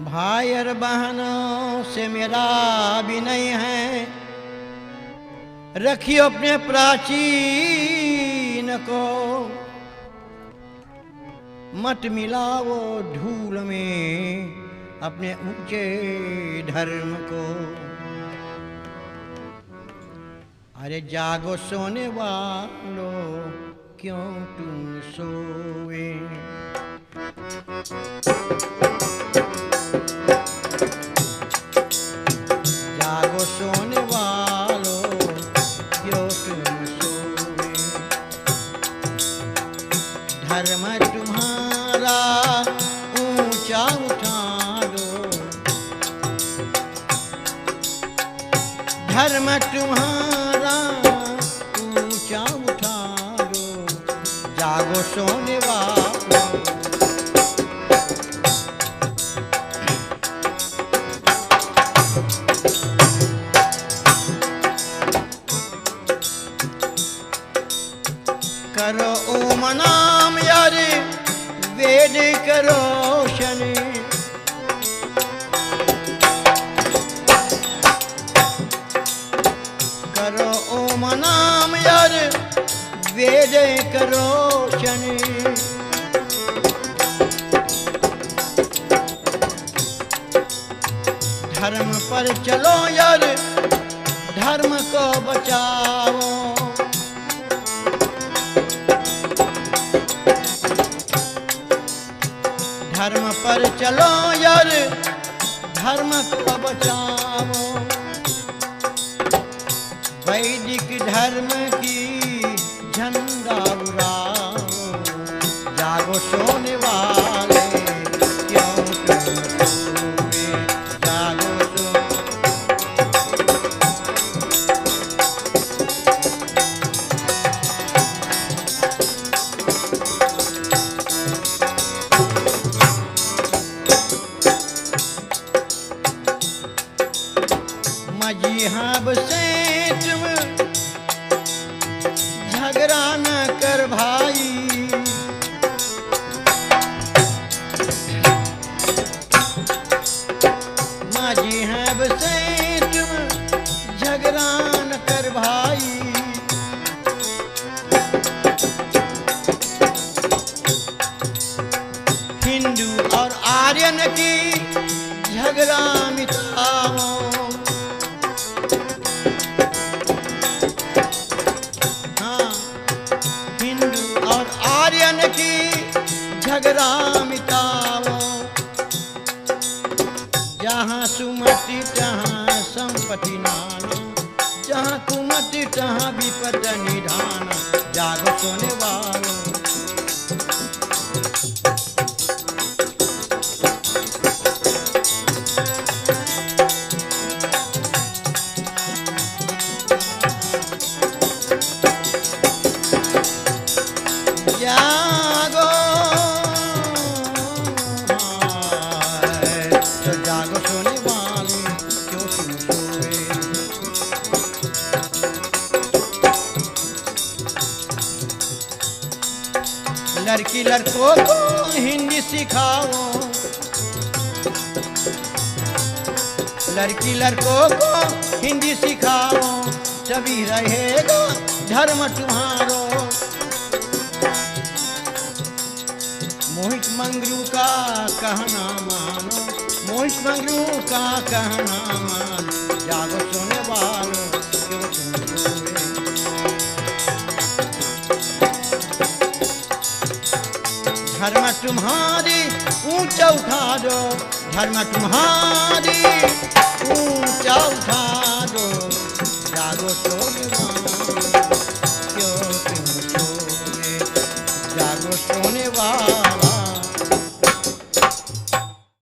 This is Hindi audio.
भाई और बहनों से मेरा विनय है, रखियो अपने प्राचीन को, मत मिलाओ धूल में अपने ऊंचे धर्म को। अरे जागो सोने वालों, क्यों तुम सोए। जागो सोने वालों, क्यों तुम सोए। धर्म तुम्हारा ऊंचा उठा दो, धर्म तुम्हारा ऊंचा उठा दो। जागो सोने वालों, करो ओम नाम यारे वेद करो शनि। करो ओम नाम यारे वेद करो शनि। धर्म पर चलो यार, धर्म को बचाओ। धर्म पर चलो यार, धर्म को बचाओ। वैदिक धर्म की झंडा उड़ाओ। जागो सोने वाले, क्यों तुम सोए। जागो मजीहब से तुम झगड़ा न कर भाई। मजीहब से तुम झगड़ा न कर भाई। हिंदू और आर्यन की झगड़ा मिटाओ। आर्यन की झगड़ा मिटाओ। जहाँ सुमति तहाँ संपत्ति नाना, जहाँ कुमति तहाँ विपद निधाना। जागो सोने वालों, जागो तो जागो सोने वाले, क्यों तुम सोए। लड़की लड़कों को हिंदी सिखाओ। लड़की लड़कों को हिंदी सिखाओ, तभी रहेगा धर्म तुम्हारो। मोहित मंगरू का कहना मानो, मोहित मंगरू का कहना मानो। जागो सोने वालों, क्यों तुम सोए। धर्म तुम्हारी ऊंचा उठा दो, धर्म तुम्हारी